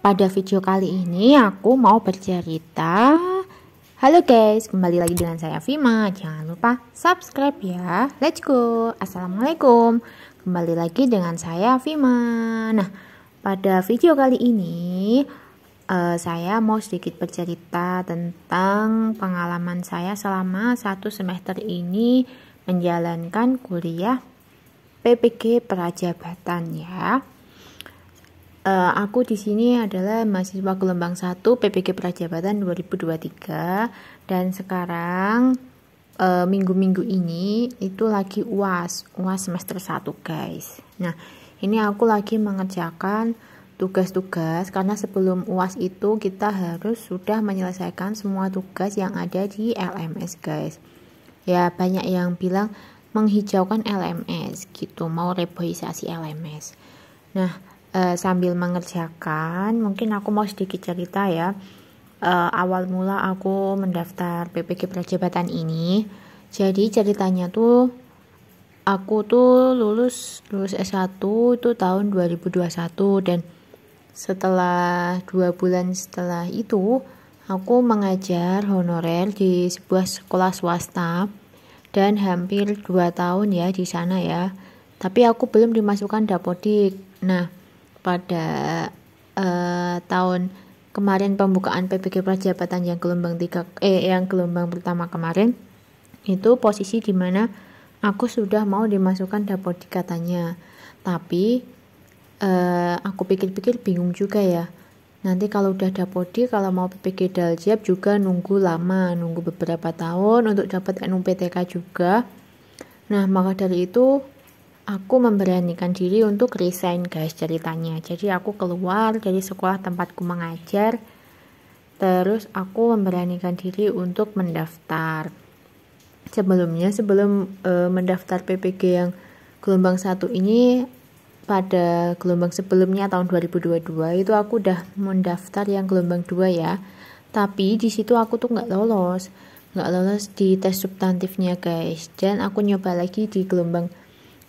Pada video kali ini aku mau bercerita. Halo guys, kembali lagi dengan saya Vima. Jangan lupa subscribe ya. Let's go. Assalamualaikum. Kembali lagi dengan saya Vima. Nah, pada video kali ini saya mau sedikit bercerita tentang pengalaman saya selama 1 semester ini menjalankan kuliah PPG Prajabatan ya. Aku di sini adalah mahasiswa gelombang 1 PPG Prajabatan 2023 dan sekarang minggu-minggu ini itu lagi UAS semester 1 guys. Nah, ini aku lagi mengerjakan tugas-tugas karena sebelum UAS itu kita harus sudah menyelesaikan semua tugas yang ada di LMS guys. Ya, banyak yang bilang menghijaukan LMS gitu, mau reboisasi LMS. Nah, sambil mengerjakan, mungkin aku mau sedikit cerita ya. Awal mula aku mendaftar PPG Prajabatan ini. Jadi ceritanya tuh aku tuh lulus S1 itu tahun 2021 dan setelah 2 bulan setelah itu aku mengajar honorer di sebuah sekolah swasta dan hampir 2 tahun ya di sana ya. Tapi aku belum dimasukkan dapodik. Nah, pada tahun kemarin pembukaan PPG Prajabatan yang gelombang pertama kemarin itu posisi dimana aku sudah mau dimasukkan dapodik katanya, tapi aku pikir-pikir bingung juga ya, nanti kalau udah dapodik kalau mau PPG Daljab juga nunggu lama, nunggu beberapa tahun untuk dapat NUPTK juga. Nah, maka dari itu aku memberanikan diri untuk resign guys ceritanya. Jadi aku keluar dari sekolah tempatku mengajar. Terus aku memberanikan diri untuk mendaftar. Sebelum mendaftar PPG yang gelombang 1 ini, pada gelombang sebelumnya tahun 2022 itu aku udah mendaftar yang gelombang 2 ya. Tapi di situ aku tuh nggak lolos di tes substantifnya guys. Dan aku nyoba lagi di gelombang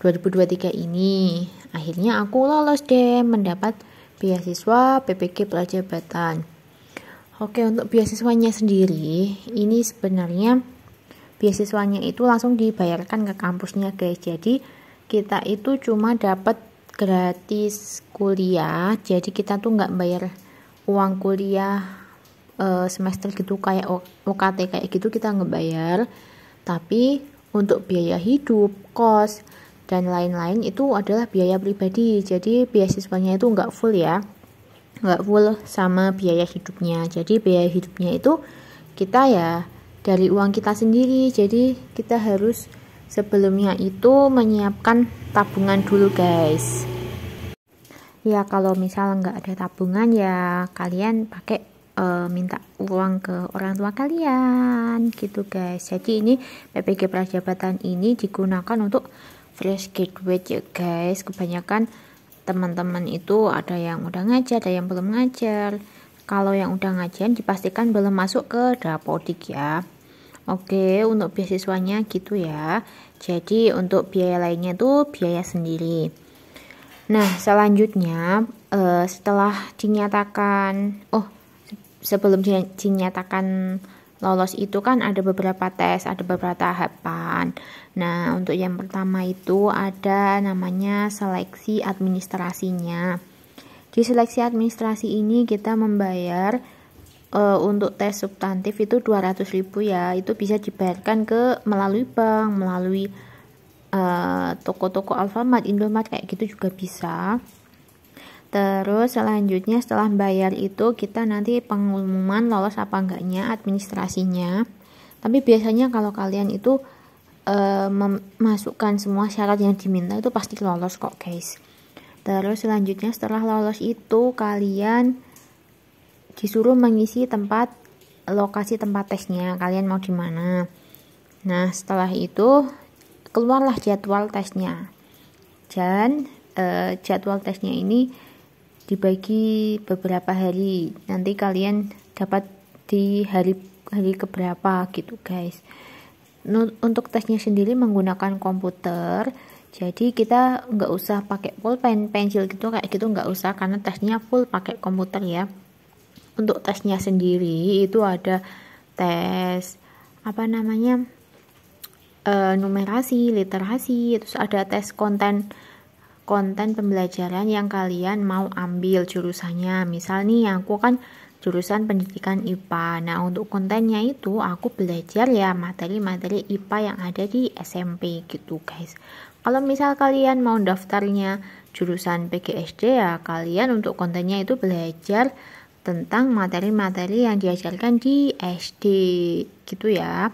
2023 ini. Akhirnya aku lolos deh mendapat beasiswa PPG Prajabatan. Oke, untuk beasiswanya sendiri, ini sebenarnya beasiswanya itu langsung dibayarkan ke kampusnya guys. Jadi kita itu cuma dapat gratis kuliah. Jadi kita tuh nggak bayar uang kuliah semester gitu kayak UKT kayak gitu, kita nggak bayar. Tapi untuk biaya hidup, kos dan lain-lain itu adalah biaya pribadi. Jadi beasiswanya itu nggak full ya, nggak full sama biaya hidupnya. Jadi biaya hidupnya itu kita ya dari uang kita sendiri. Jadi kita harus sebelumnya itu menyiapkan tabungan dulu guys. Ya kalau misal nggak ada tabungan ya kalian pakai minta uang ke orang tua kalian gitu guys. Jadi ini PPG Prajabatan ini digunakan untuk fresh graduate ya guys. Kebanyakan teman-teman itu ada yang udah ngajar, ada yang belum ngajar. Kalau yang udah ngajar dipastikan belum masuk ke dapodik ya. Oke, untuk beasiswanya gitu ya. Jadi untuk biaya lainnya tuh biaya sendiri. Nah, selanjutnya setelah dinyatakan sebelum dinyatakan lolos itu kan ada beberapa tes, ada beberapa tahapan. Nah, untuk yang pertama itu ada namanya seleksi administrasinya. Di seleksi administrasi ini kita membayar untuk tes substantif itu 200.000 ya. Itu bisa dibayarkan melalui bank, melalui toko-toko Alfamart, Indomart kayak gitu juga bisa. Terus selanjutnya setelah bayar itu kita nanti pengumuman lolos apa enggaknya administrasinya. Tapi biasanya kalau kalian itu memasukkan semua syarat yang diminta itu pasti lolos kok guys. Terus selanjutnya setelah lolos itu kalian disuruh mengisi lokasi tempat tesnya, kalian mau di mana. Nah, setelah itu keluarlah jadwal tesnya. Dan jadwal tesnya ini dibagi beberapa hari, nanti kalian dapat di hari keberapa gitu guys. Untuk tesnya sendiri menggunakan komputer, Jadi kita nggak usah pakai pulpen, pensil gitu kayak gitu nggak usah, karena tesnya full pakai komputer ya. Untuk tesnya sendiri itu ada tes apa namanya, numerasi, literasi, terus ada tes konten pembelajaran yang kalian mau ambil jurusannya. Misal nih aku kan jurusan pendidikan IPA. Nah, untuk kontennya itu aku belajar ya materi-materi IPA yang ada di SMP gitu, guys. Kalau misal kalian mau daftarnya jurusan PGSD ya, kalian untuk kontennya itu belajar tentang materi-materi yang diajarkan di SD gitu ya.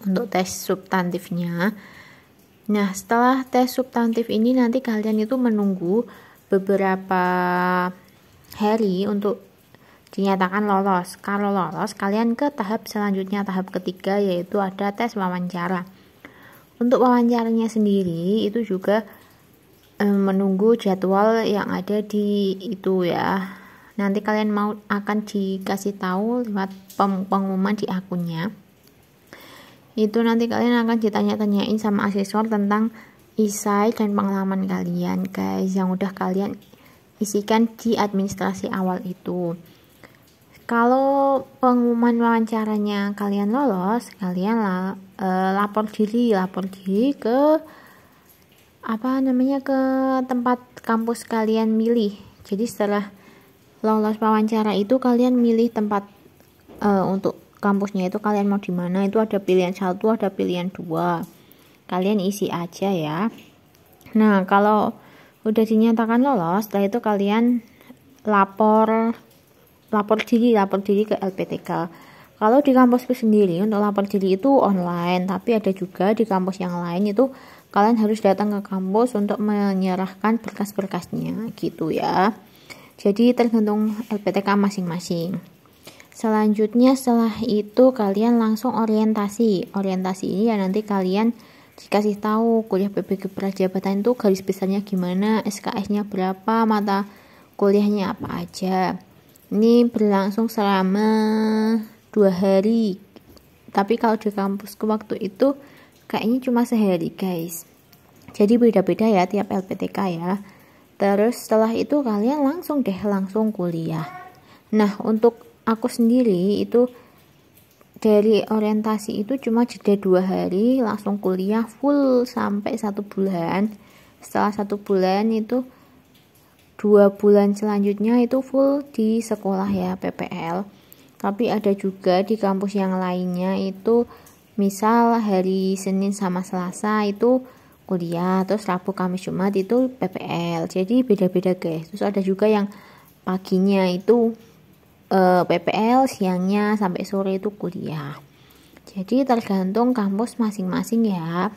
Untuk tes substantifnya. Nah, setelah tes substantif ini nanti kalian itu menunggu beberapa hari untuk dinyatakan lolos. Kalau lolos, kalian ke tahap selanjutnya, tahap ketiga, yaitu ada tes wawancara. Untuk wawancaranya sendiri itu juga menunggu jadwal yang ada di itu ya. Nanti kalian akan dikasih tahu lewat pengumuman di akunnya. Itu nanti kalian akan ditanya-tanyain sama asesor tentang isai dan pengalaman kalian, guys, yang udah kalian isikan di administrasi awal itu. Kalau pengumuman wawancaranya kalian lolos, kalian lapor diri ke ke tempat kampus kalian milih. Jadi setelah lolos wawancara itu kalian milih tempat untuk kampusnya itu kalian mau di mana. Itu ada pilihan 1, ada pilihan 2. Kalian isi aja ya. Nah, kalau udah dinyatakan lolos, setelah itu kalian lapor diri ke LPTK. Kalau di kampusku sendiri untuk lapor diri itu online, tapi ada juga di kampus yang lain itu kalian harus datang ke kampus untuk menyerahkan berkas-berkasnya gitu ya. Jadi tergantung LPTK masing-masing. Selanjutnya setelah itu kalian langsung orientasi. Orientasi ini ya nanti kalian dikasih tahu kuliah PBG Prajabatan itu garis besarnya gimana, SKS-nya berapa, mata kuliahnya apa aja. Ini berlangsung selama 2 hari. Tapi kalau di kampusku waktu itu kayaknya cuma sehari, guys. Jadi beda-beda ya tiap LPTK ya. Terus setelah itu kalian langsung kuliah. Nah, untuk aku sendiri itu dari orientasi itu cuma jeda 2 hari, langsung kuliah full sampai 1 bulan. Setelah 1 bulan itu 2 bulan selanjutnya itu full di sekolah ya, PPL. Tapi ada juga di kampus yang lainnya itu misal hari Senin sama Selasa itu kuliah, terus Rabu, Kamis, Jumat itu PPL. Jadi beda-beda, guys. Terus ada juga yang paginya itu PPL, siangnya sampai sore itu kuliah. Jadi tergantung kampus masing-masing ya.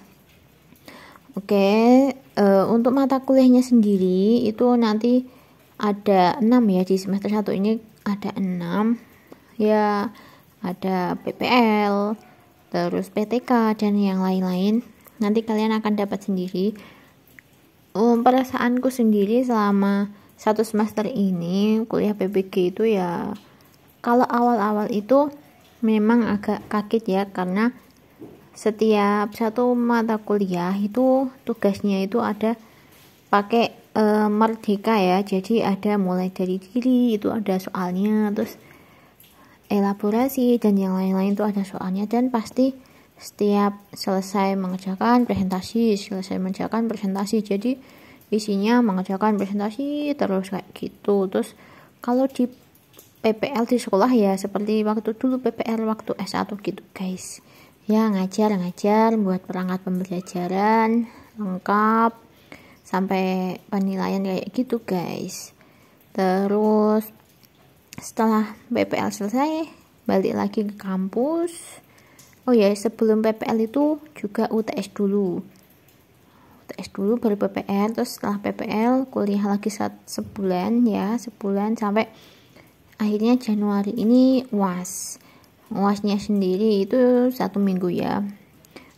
Oke, untuk mata kuliahnya sendiri itu nanti ada 6 ya, di semester 1 ini ada 6 ya, ada PPL, terus PTK dan yang lain-lain. Nanti kalian akan dapat sendiri. Perasaanku sendiri selama 1 semester ini kuliah PBG itu ya, kalau awal-awal itu memang agak kaget ya, karena setiap satu mata kuliah itu tugasnya itu ada pakai merdeka ya. Jadi ada mulai dari diri itu ada soalnya, terus elaborasi dan yang lain-lain itu ada soalnya, dan pasti setiap selesai mengerjakan presentasi. Jadi isinya mengerjakan presentasi terus kayak gitu. Terus kalau di PPL di sekolah ya seperti waktu dulu PPL waktu S1 gitu, guys. Ya ngajar buat perangkat pembelajaran lengkap sampai penilaian kayak gitu, guys. Terus setelah PPL selesai balik lagi ke kampus. Oh ya, sebelum PPL itu juga UTS dulu baru PPL. Terus setelah PPL kuliah lagi sebulan sampai akhirnya Januari ini UASnya sendiri itu 1 minggu ya,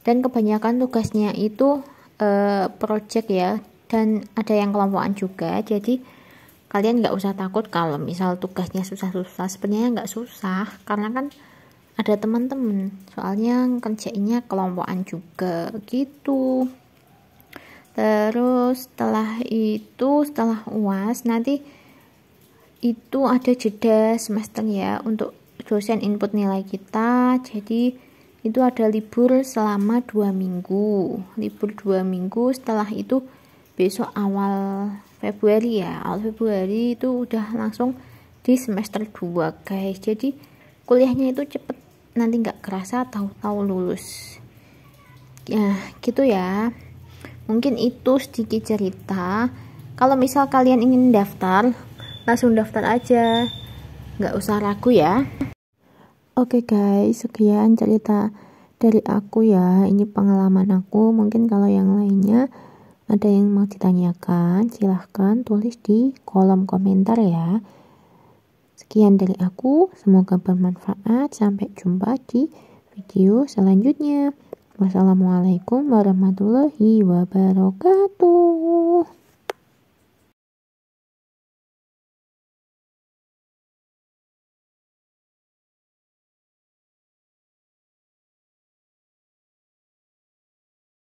dan kebanyakan tugasnya itu project ya, dan ada yang kelompokan juga. Jadi kalian nggak usah takut kalau misal tugasnya susah-susah. Sebenarnya nggak susah, karena kan ada teman-teman, soalnya kerjainnya kelompokan juga gitu. Terus setelah UAS nanti itu ada jeda semester ya untuk dosen input nilai kita. Jadi itu ada libur selama 2 minggu. Libur 2 minggu, setelah itu besok awal Februari ya. Awal Februari itu udah langsung di semester 2 guys. Jadi kuliahnya itu cepet, nanti nggak kerasa tahu-tahu lulus. Ya gitu ya. Mungkin itu sedikit cerita. Kalau misal kalian ingin daftar, langsung daftar aja, nggak usah ragu ya. Oke guys, sekian cerita dari aku ya. Ini pengalaman aku. Mungkin kalau yang lainnya ada yang mau ditanyakan, silahkan tulis di kolom komentar ya. Sekian dari aku, semoga bermanfaat. Sampai jumpa di video selanjutnya. Wassalamualaikum warahmatullahi wabarakatuh.